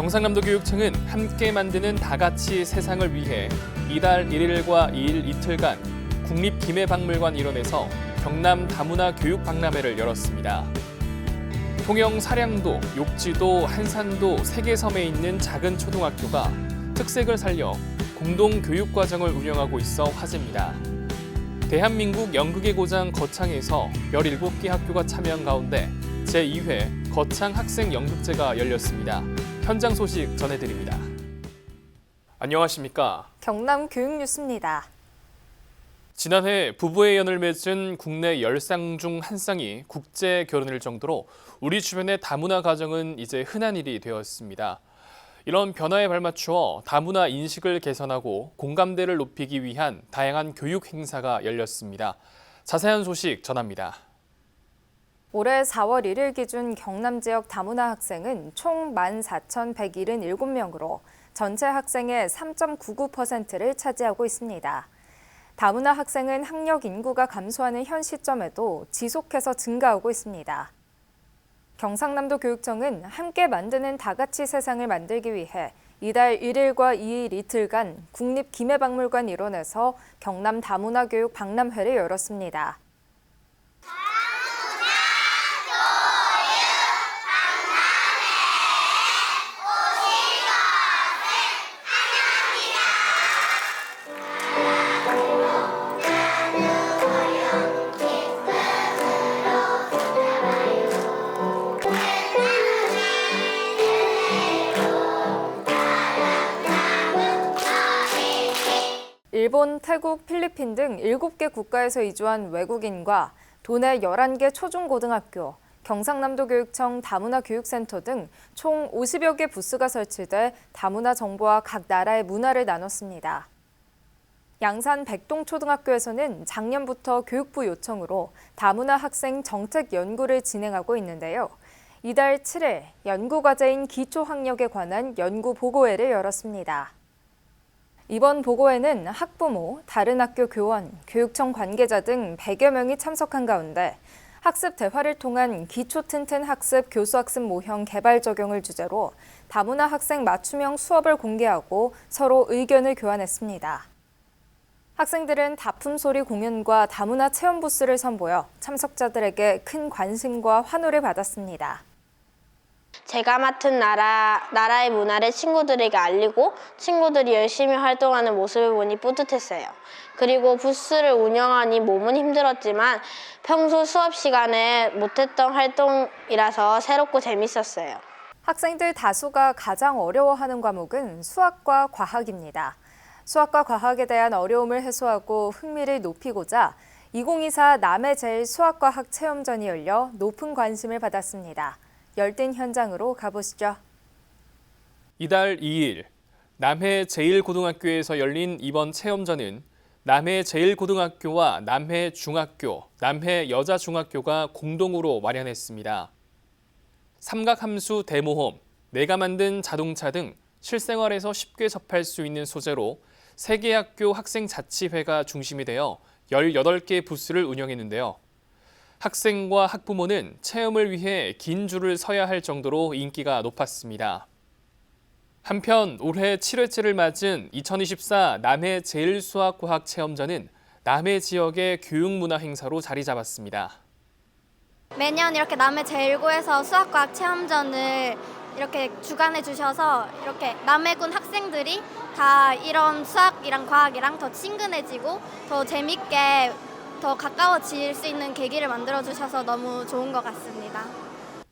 경상남도 교육청은 함께 만드는 다같이 세상을 위해 이달 1일과 2일 이틀간 국립김해박물관 일원에서 경남 다문화 교육박람회를 열었습니다. 통영 사량도, 욕지도, 한산도 3개 섬에 있는 작은 초등학교가 특색을 살려 공동교육과정을 운영하고 있어 화제입니다. 대한민국 연극의 고장 거창에서 17개 학교가 참여한 가운데 제2회 거창 학생 연극제가 열렸습니다. 현장 소식 전해드립니다. 안녕하십니까? 경남 교육뉴스입니다. 지난해 부부의 연을 맺은 국내 10쌍 중 한 쌍이 국제 결혼일 정도로 우리 주변의 다문화 가정은 이제 흔한 일이 되었습니다. 이런 변화에 발맞추어 다문화 인식을 개선하고 공감대를 높이기 위한 다양한 교육 행사가 열렸습니다. 자세한 소식 전합니다. 올해 4월 1일 기준 경남 지역 다문화 학생은 총 14,177명으로 전체 학생의 3.99%를 차지하고 있습니다. 다문화 학생은 학력 인구가 감소하는 현 시점에도 지속해서 증가하고 있습니다. 경상남도 교육청은 함께 만드는 다같이 세상을 만들기 위해 이달 1일과 2일 이틀간 국립김해박물관 일원에서 경남 다문화 교육 박람회를 열었습니다. 일본, 태국, 필리핀 등 7개 국가에서 이주한 외국인과 도내 11개 초중고등학교, 경상남도 교육청 다문화 교육센터 등 총 50여 개 부스가 설치돼 다문화 정보와 각 나라의 문화를 나눴습니다. 양산 백동초등학교에서는 작년부터 교육부 요청으로 다문화 학생 정책 연구를 진행하고 있는데요. 이달 7일 연구과제인 기초학력에 관한 연구보고회를 열었습니다. 이번 보고회는 학부모, 다른 학교 교원, 교육청 관계자 등 100여 명이 참석한 가운데 학습 대화를 통한 기초 튼튼 학습 교수학습 모형 개발 적용을 주제로 다문화 학생 맞춤형 수업을 공개하고 서로 의견을 교환했습니다. 학생들은 다품소리 공연과 다문화 체험 부스를 선보여 참석자들에게 큰 관심과 환호를 받았습니다. 제가 맡은 나라의 문화를 친구들에게 알리고 친구들이 열심히 활동하는 모습을 보니 뿌듯했어요. 그리고 부스를 운영하니 몸은 힘들었지만 평소 수업 시간에 못했던 활동이라서 새롭고 재밌었어요. 학생들 다수가 가장 어려워하는 과목은 수학과 과학입니다. 수학과 과학에 대한 어려움을 해소하고 흥미를 높이고자 2024 남해 제1수학과학 체험전이 열려 높은 관심을 받았습니다. 열띤 현장으로 가보시죠. 이달 2일 남해 제1고등학교에서 열린 이번 체험전은 남해 제1고등학교와 남해 중학교, 남해 여자중학교가 공동으로 마련했습니다. 삼각함수 대모험, 내가 만든 자동차 등 실생활에서 쉽게 접할 수 있는 소재로 3개 학교 학생자치회가 중심이 되어 18개 부스를 운영했는데요. 학생과 학부모는 체험을 위해 긴 줄을 서야 할 정도로 인기가 높았습니다. 한편 올해 7회째를 맞은 2024 남해 제1수학과학 체험전은 남해 지역의 교육문화 행사로 자리 잡았습니다. 매년 이렇게 남해 제1고에서 수학과학 체험전을 이렇게 주관해 주셔서 이렇게 남해군 학생들이 다 이런 수학이랑 과학이랑 더 친근해지고 더 재밌게 더 가까워질 수 있는 계기를 만들어주셔서 너무 좋은 것 같습니다.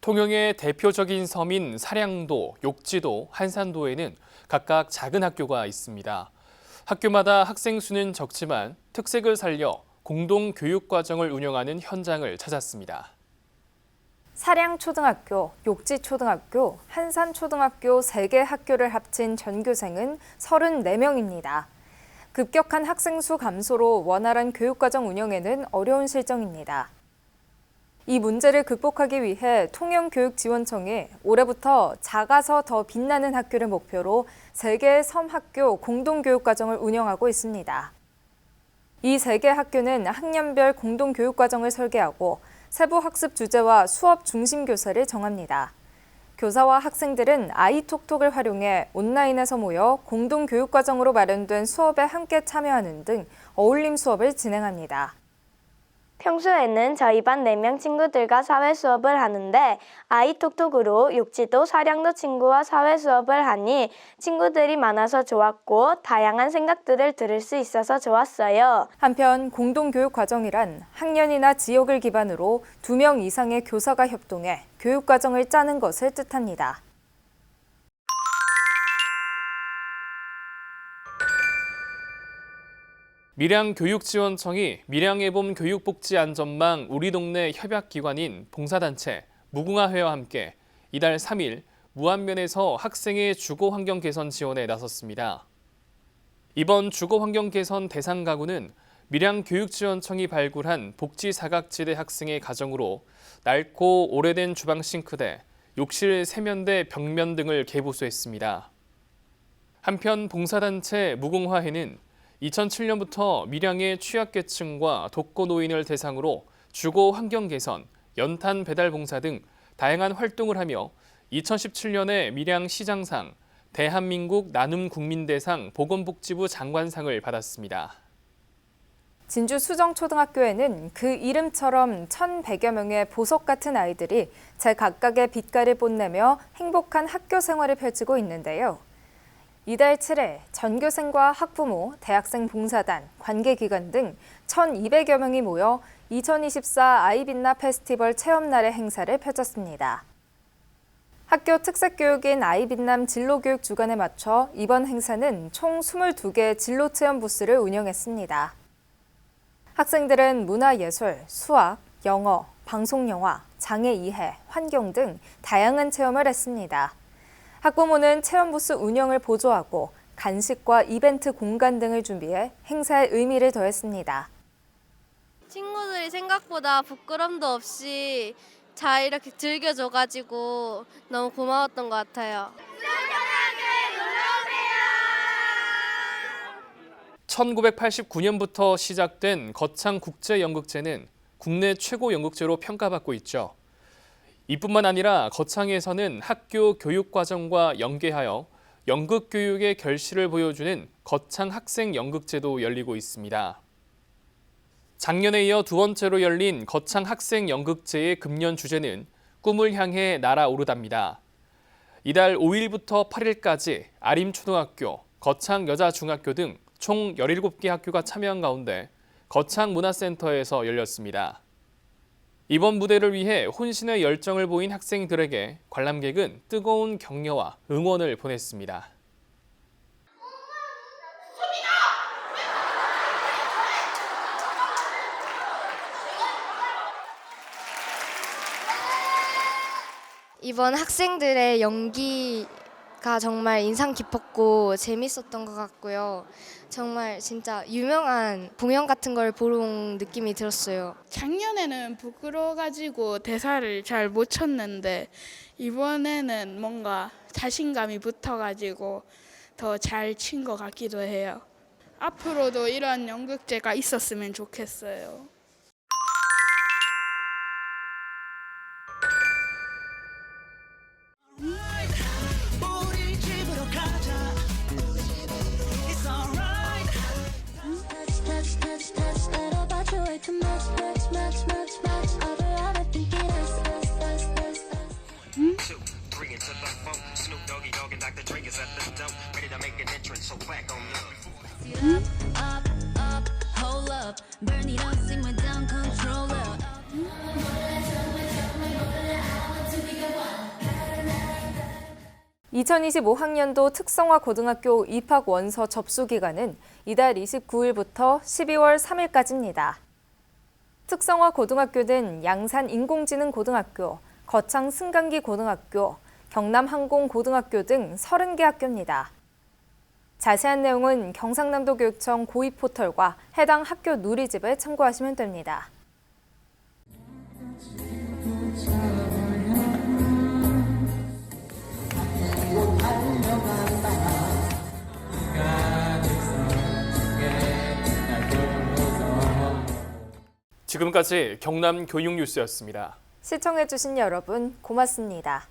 통영의 대표적인 섬인 사량도, 욕지도, 한산도에는 각각 작은 학교가 있습니다. 학교마다 학생 수는 적지만 특색을 살려 공동교육과정을 운영하는 현장을 찾았습니다. 사량초등학교, 욕지초등학교, 한산초등학교 3개 학교를 합친 전교생은 34명입니다. 급격한 학생 수 감소로 원활한 교육과정 운영에는 어려운 실정입니다. 이 문제를 극복하기 위해 통영교육지원청이 올해부터 작아서 더 빛나는 학교를 목표로 3개의 섬학교 공동교육과정을 운영하고 있습니다. 이 3개 학교는 학년별 공동교육과정을 설계하고 세부 학습 주제와 수업 중심 교사를 정합니다. 교사와 학생들은 아이톡톡을 활용해 온라인에서 모여 공동 교육 과정으로 마련된 수업에 함께 참여하는 등 어울림 수업을 진행합니다. 평소에는 저희 반 4명 친구들과 사회 수업을 하는데 아이톡톡으로 육지도 사량도 친구와 사회 수업을 하니 친구들이 많아서 좋았고 다양한 생각들을 들을 수 있어서 좋았어요. 한편 공동 교육 과정이란 학년이나 지역을 기반으로 2명 이상의 교사가 협동해 교육 과정을 짜는 것을 뜻합니다. 밀양교육지원청이 밀양애봄 교육복지안전망 우리 동네 협약기관인 봉사단체 무궁화회와 함께 이달 3일 무안면에서 학생의 주거환경 개선 지원에 나섰습니다. 이번 주거환경 개선 대상 가구는 밀양교육지원청이 발굴한 복지사각지대 학생의 가정으로 낡고 오래된 주방 싱크대, 욕실 세면대 벽면 등을 개보수했습니다. 한편 봉사단체 무궁화회는 2007년부터 밀양의 취약계층과 독거노인을 대상으로 주거 환경 개선, 연탄 배달 봉사 등 다양한 활동을 하며 2017년에 밀양시장상, 대한민국 나눔 국민대상 보건복지부 장관상을 받았습니다. 진주 수정초등학교에는 그 이름처럼 1,100여 명의 보석 같은 아이들이 제각각의 빛깔을 뽐내며 행복한 학교 생활을 펼치고 있는데요. 이달 7일 전교생과 학부모, 대학생 봉사단, 관계기관 등 1,200여 명이 모여 2024 아이빛나 페스티벌 체험날의 행사를 펼쳤습니다. 학교 특색교육인 아이빛남 진로교육 주간에 맞춰 이번 행사는 총 22개 진로체험 부스를 운영했습니다. 학생들은 문화예술, 수학, 영어, 방송영화, 장애이해, 환경 등 다양한 체험을 했습니다. 학부모는 체험부스 운영을 보조하고 간식과 이벤트 공간 등을 준비해 행사의 의미를 더했습니다. 친구들이 생각보다 부끄럼도 없이 잘 이렇게 즐겨줘가지고 너무 고마웠던 것 같아요. 1989년부터 시작된 거창국제연극제는 국내 최고 연극제로 평가받고 있죠. 이뿐만 아니라 거창에서는 학교 교육과정과 연계하여 연극교육의 결실을 보여주는 거창학생연극제도 열리고 있습니다. 작년에 이어 두 번째로 열린 거창학생연극제의 금년 주제는 꿈을 향해 날아오르답니다. 이달 5일부터 8일까지 아림초등학교, 거창여자중학교 등 총 17개 학교가 참여한 가운데 거창문화센터에서 열렸습니다. 이번 무대를 위해 혼신의 열정을 보인 학생들에게 관람객은 뜨거운 격려와 응원을 보냈습니다. 이번 학생들의 연기가 정말 인상 깊었고 재밌었던 것 같고요. 정말 진짜 유명한 공연 같은 걸 보러 온 느낌이 들었어요. 작년에는 부끄러워가지고 대사를 잘 못 쳤는데 이번에는 뭔가 자신감이 붙어가지고 더 잘 친 것 같기도 해요. 앞으로도 이런 연극제가 있었으면 좋겠어요. Burn it up, sing my down controller. 2025학년도 특성화 고등학교 입학 원서 접수 기간은 이달 29일부터 12월 3일까지입니다. 특성화 고등학교는 양산 인공지능고등학교, 거창 승강기 고등학교, 경남 항공고등학교 등 30개 학교입니다. 자세한 내용은 경상남도 교육청 고입 포털과 해당 학교 누리집을 참고하시면 됩니다. 지금까지 경남 교육뉴스였습니다. 시청해주신 여러분 고맙습니다.